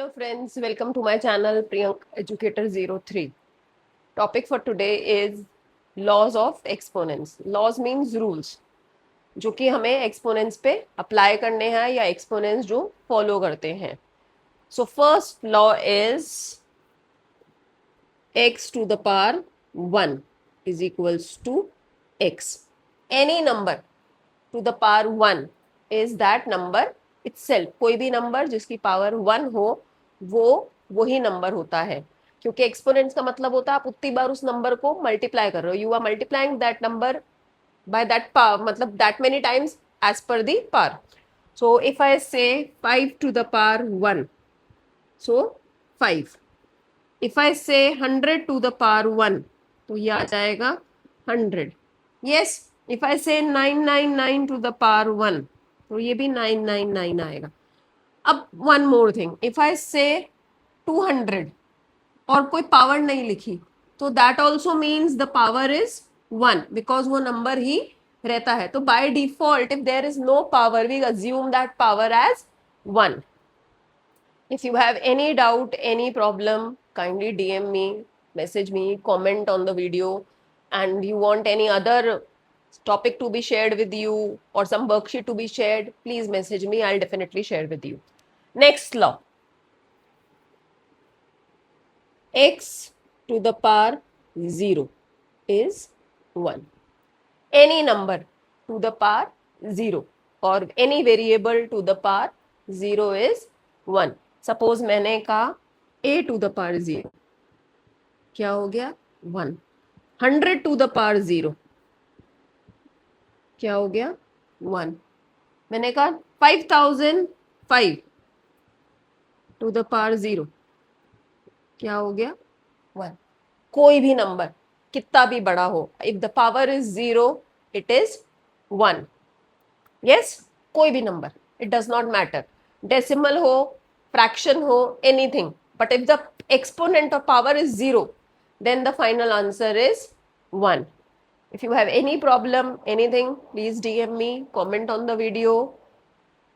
Hello friends, welcome to my channel Priyank Educator 03. Topic for today is laws of exponents. Laws means rules जो कि हमें exponents पे apply करने हैं या exponents जो follow करते हैं. So first law is x to the power 1 is equals to x. Any number to the power 1 is that number itself. कोई भी नंबर जिसकी पावर 1 हो वो वही नंबर होता है, क्योंकि एक्सपोनेंट्स का मतलब होता है आप उतनी बार उस नंबर को मल्टीप्लाई कर रहे हो. You are multiplying that number by that power, मतलब that many times as per the power. So if I say 5 to the power 1, so 5. If I say 100 to the power 1, तो ये आ जाएगा 100. Yes, if I से 999 to the power 1, तो ये भी 999 आएगा. अब one more thing, if I say 200 और कोई पावर नहीं लिखी, तो that also means the power is 1, because वो नंबर ही रहता है. तो by default if there is no power we assume that power as 1. If you have any doubt, any problem, kindly DM me, message me, comment on the video, and you want any other topic to be shared with you or some worksheet to be shared, please message me. I'll definitely share with you. Next law. X to the power 0 is 1. Any number to the power 0 or any variable to the power 0 is 1. Suppose मैंने कहा a to the power 0, क्या हो गया 1. 100 to the power 0, क्या हो गया 1. मैंने कहा 5005 टू द पावर 0, क्या हो गया 1. कोई भी नंबर कितना भी बड़ा हो, if the power is 0 it is 1. Yes, कोई भी number, it does not matter, decimal हो, fraction ho, anything, but if the exponent of power is 0, then the final answer is 1. If you have any problem, anything, please DM me, comment on the video.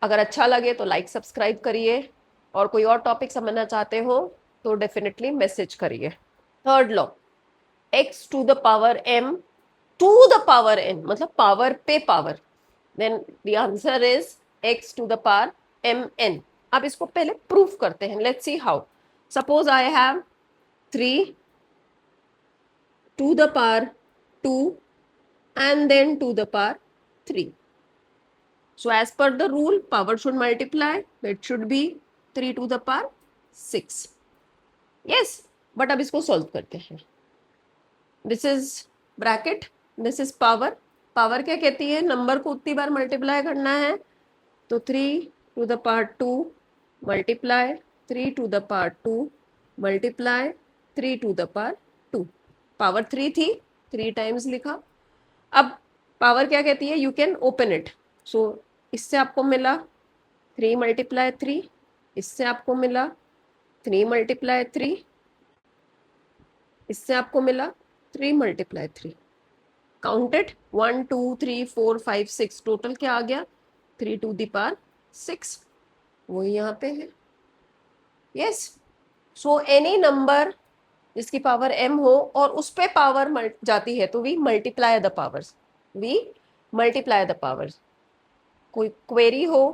अगर अच्छा लगे तो like subscribe करिए, और कोई और topic समझना चाहते हो तो डेफिनेटली मैसेज करिए. Third law, x to the power m to the power n, मतलब पावर पे power, then the answer is x to the power mn. अब इसको पहले प्रूफ करते हैं. Let's see how. Suppose I have 3 to the power 2 and then to the power 3. So as per the rule power should multiply, it should be 3 to the power 6. Yes, but अब इसको solve करते हैं. This is bracket, this is power. Power क्या कहती है, number को उतनी बार multiply करना है. तो 3 to the power 2 multiply 3 to the power 2 multiply 3 to the power 2. Power 3 थी, 3 टाइम्स लिखा. अब पावर क्या कहती है, यू कैन ओपन इट. सो इससे आपको मिला 3 मल्टीप्लाई 3, इससे आपको मिला 3 मल्टीप्लाई 3, इससे आपको मिला 3 मल्टीप्लाई 3. काउंटेड 1 2 3 4 5 6, टोटल क्या आ गया 3 टू द पावर 6. वो यहाँ पे है. यस, सो एनी नंबर जिसकी पावर m हो और उस पे पावर जाती है तो we multiply the powers, we multiply the powers. कोई क्वेरी हो,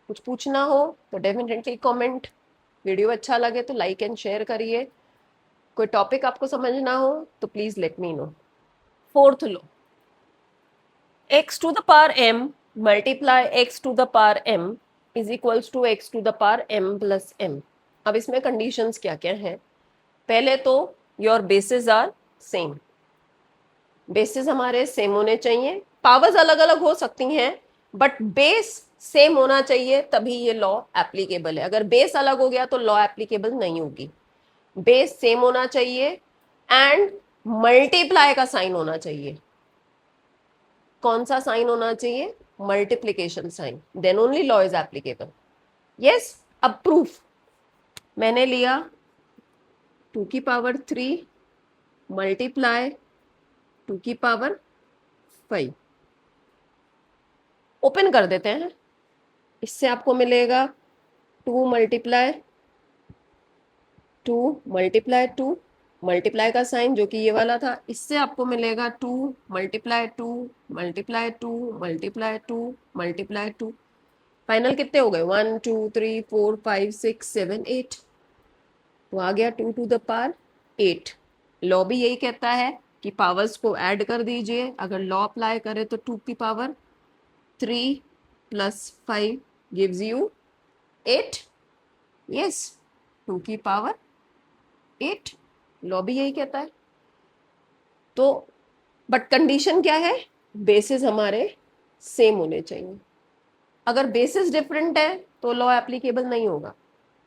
कुछ पूछना हो तो डेफिनेटली कमेंट. वीडियो अच्छा लगे तो लाइक एंड शेयर करिए. कोई टॉपिक आपको समझना हो तो please let me know. Fourth law, x to the power m multiply x to the power m is equals to x to the power m plus m. अब इसमें conditions क्या क्या हैं. पहले तो your basis are same, basis हमारे same होने चाहिए. पावर्स अलग अलग हो सकती हैं बट बेस सेम होना चाहिए, तभी ये लॉ एप्लीकेबल है. अगर बेस अलग हो गया तो लॉ एप्लीकेबल नहीं होगी. बेस सेम होना चाहिए एंड मल्टीप्लाई का साइन होना चाहिए. कौन सा साइन होना चाहिए, multiplication sign, then only law is applicable. Yes, अब प्रूफ. मैंने लिया 2 की पावर 3 मल्टीप्लाई 2 की पावर 5. ओपन कर देते हैं. इससे आपको मिलेगा 2 मल्टीप्लाई 2 मल्टीप्लाई 2, मल्टीप्लाई का साइन जो कि ये वाला था, इससे आपको मिलेगा 2 multiply 2 multiply 2 multiply 2 multiply 2। Final कितने हो गए? 1 2 3 4 5 6 7 8। तो आ गया 2 टू द पावर 8। लॉ भी यही कहता है कि पावर्स को ऐड कर दीजिए। अगर लॉ अप्लाई करें तो 2 की power 3 plus 5 gives you 8। Yes, 2 की पावर 8, लॉ भी यही कहता है। तो बट कंडीशन क्या है? बेसिस हमारे सेम होने चाहिए। अगर बेसिस डिफरेंट है तो लॉ एप्लीकेबल नहीं होगा।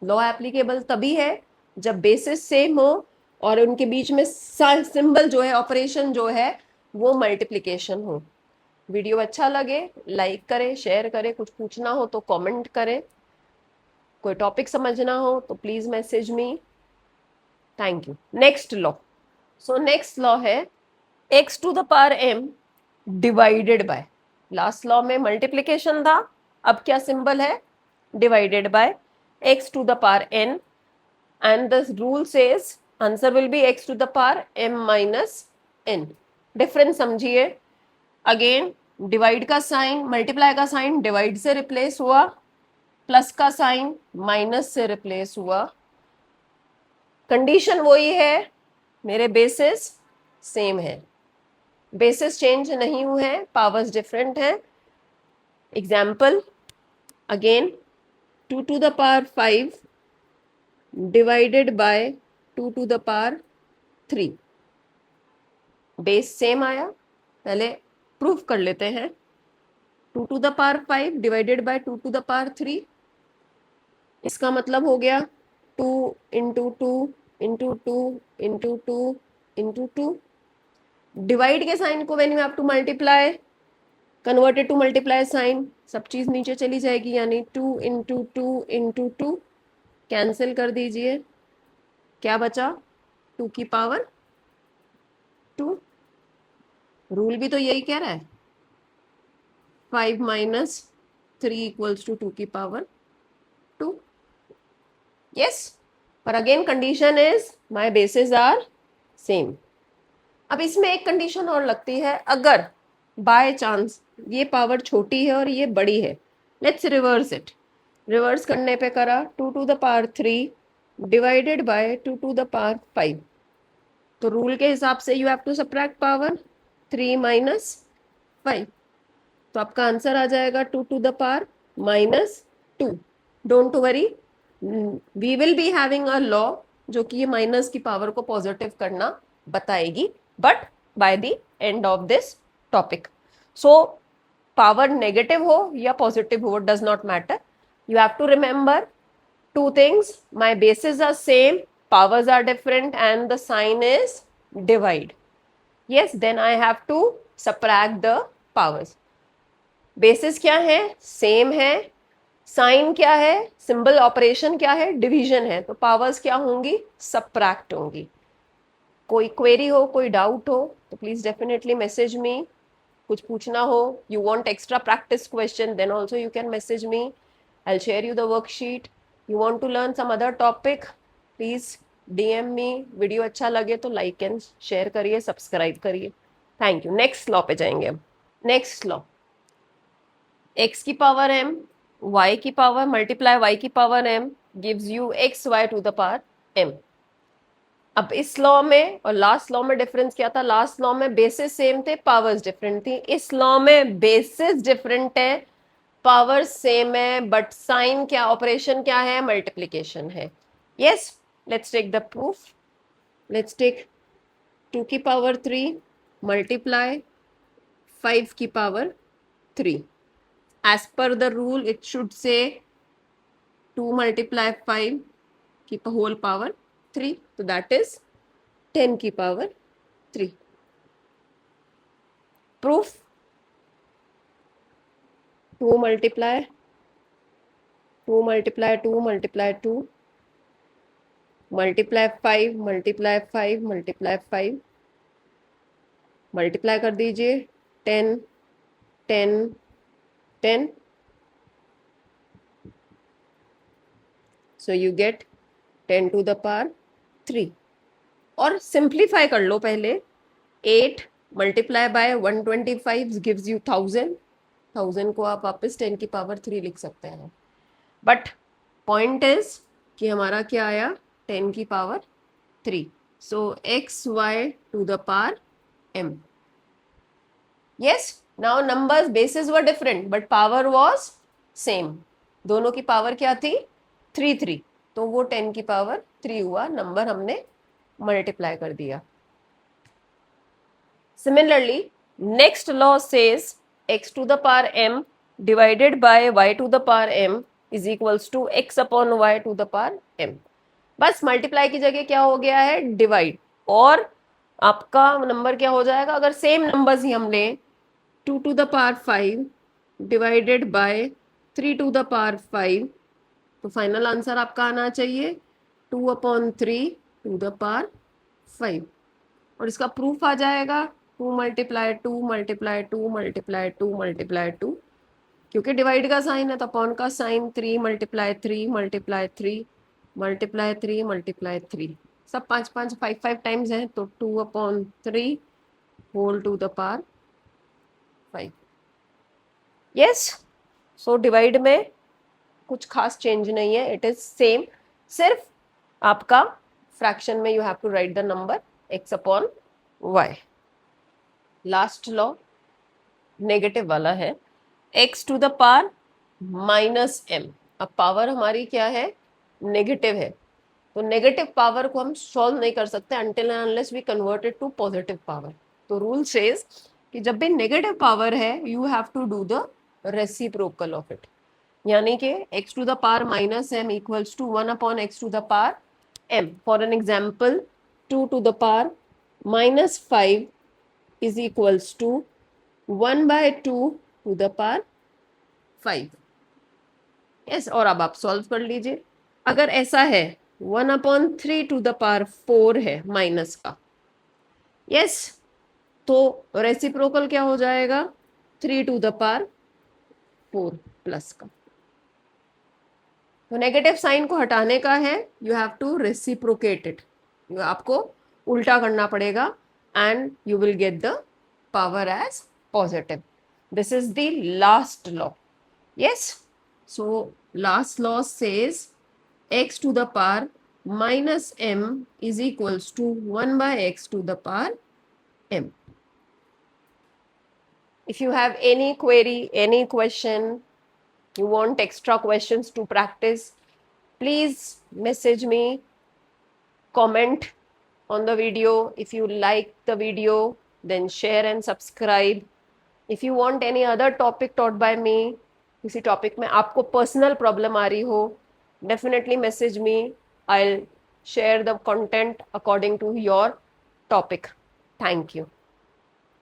लॉ एप्लीकेबल तभी है जब बेसिस सेम हो और उनके बीच में सिंबल जो है, ऑपरेशन जो है, वो मल्टीप्लिकेशन हो। वीडियो अच्छा लगे लाइक करें, शेयर करें, कुछ पूछना हो तो कमेंट करें, कोई टॉपिक समझना हो तो please message me. Thank you. Next law. So next law है x to the power m divided by, last law में मल्टीप्लिकेशन था, अब क्या सिंबल है? Divided by x to the power n, and the rule says answer will be x to the power m minus n। Difference समझिए। Again divide का sign, multiply का sign divide से replace हुआ, plus का sign minus से replace हुआ। Condition वही है, मेरे बेसिस सेम है, बेसिस चेंज नहीं हुए हैं, पावर्स डिफरेंट हैं। Example again 2 to the power 5 divided by 2 to the power 3। Base same आया, पहले प्रूफ कर लेते हैं। 2 to the power 5 divided by 2 to the power 3, इसका मतलब हो गया 2 into 2 into 2 into 2 into 2। Divide के साइन को when you have to multiply, converted to multiply sign, सब चीज नीचे चली जाएगी, यानी 2 इंटू 2 इंटू 2। कैंसिल कर दीजिए, क्या बचा? 2 की पावर 2। रूल भी तो यही कह रहा है, 5 माइनस 3 इक्वल्स टू 2 की पावर 2। यस, पर again condition is my basis are same. अब इसमें एक कंडीशन और लगती है, अगर बाय चांस ये पावर छोटी है और ये बड़ी है, लेट्स रिवर्स इट। रिवर्स करने पे करा 2 to the power 3 divided by 2 to the power 5, तो रूल के हिसाब से you have to subtract power 3 minus 5, तो आपका आंसर आ जाएगा 2 to the power minus 2। Don't worry, we will be having a law जो कि ये माइनस की पावर को पॉजिटिव करना बताएगी, but by the end of this topic. So power negative हो या पॉजिटिव हो, does not matter. You have to remember two things: my bases are same, powers are different, and the sign is divide. Yes, then I have to subtract the powers. Basis क्या है? Same है। Sign क्या है? Symbol operation क्या है? Division है। तो powers क्या होंगी? सबट्रैक्ट होंगी। कोई क्वेरी हो, कोई डाउट हो तो प्लीज डेफिनेटली मैसेज मी। कुछ पूछना हो, you want extra practice question, then also you can message me. I will share you the worksheet. You want to learn some other topic, please DM me. Video अच्छा लगे तो like and share करिए, subscribe करिए। Thank you. Next law पे जाएंगे हम। Next law, x की power m y की पावर मल्टीप्लाई y की power m gives you x y to the power m। अब इस लॉ में और लास्ट लॉ में डिफरेंस क्या था? लास्ट लॉ में बेसिस सेम थे, पावर्स डिफरेंट थी। इस लॉ में बेसिस डिफरेंट है, पावर सेम है, बट साइन क्या, ऑपरेशन क्या है? मल्टीप्लिकेशन है। Yes, let's take the proof. Let's take 2 की पावर 3 मल्टीप्लाई 5 की power 3। As per the rule it should say 2 multiply 5 की होल पावर 3, तो दैट इज 10 की power 3। Proof 2 multiply 2 multiply 2 multiply 2 multiply 5 multiply 5 multiply 5, multiply कर दीजिए 10 10 10, so you get 10 to the power 3 और simplify कर लो पहले. 8 multiply by 125 gives you 1000. 1000 को आप वापस 10 की पावर 3 लिख सकते हैं. बट पॉइंट इज कि हमारा क्या आया 10 की power 3. So x y to the power m. Yes, now numbers bases were different but power was same. दोनों की पावर क्या थी 3 तो वो 10 की पावर 3 हुआ. नंबर हमने मल्टीप्लाई कर दिया. Similarly, next law says x to the power m divided by y to the power m is equals to x upon y to the power m. बस मल्टीप्लाई की जगह क्या हो गया है डिवाइड. और आपका नंबर क्या हो जाएगा अगर सेम नंबर्स ही हम लें 2 to the power 5 divided bye 3 to the power 5 तो फाइनल आंसर आपका आना चाहिए 2/3 to the power 5. और इसका प्रूफ आ जाएगा 2 मल्टीप्लाई 2 मल्टीप्लाई 2 मल्टीप्लाई 2 मल्टीप्लाई 2. क्योंकि डिवाइड का साइन है तो अपॉन का sign 3 multiply 3 multiply 3 multiply 3 multiply 3. सब 5 5 5 5 टाइम्स हैं तो 2/3 whole to the power 5. Yes, so divide में कुछ खास चेंज नहीं है. It is same. सिर्फ आपका फ्रैक्शन में you have to write the number x upon y. Last law negative वाला है x to the power -m. अब पावर हमारी क्या है नेगेटिव है तो नेगेटिव पावर को हम सॉल्व नहीं कर सकते until and unless we convert it to positive power. तो रूल सेज कि जब भी नेगेटिव पावर है you have to do the reciprocal of it. यानी कि x to the power -m equals to 1/x to the power m. For an example 2 to the power -5 is equals to 1/2 to the power 5. yes, और अब आप solve कर लीजिए. अगर ऐसा है 1/3 to the power 4 है माइनस का. yes, तो रेसिप्रोकल क्या हो जाएगा 3 to the power 4 प्लस का. तो नेगेटिव साइन को हटाने का है you have to reciprocate it. आपको उल्टा करना पड़ेगा and you will get the power as positive. This is the last law. Yes, so last law says x to the power -m is equals to 1/x to the power m. If you have any query, any question, you want extra questions to practice, please message me, comment on the video. If you like the video, then share and subscribe. If you want any other topic taught by me, किसी topic में आपको personal problem आ रही हो, definitely message me. I'll share the content according to your topic. Thank you.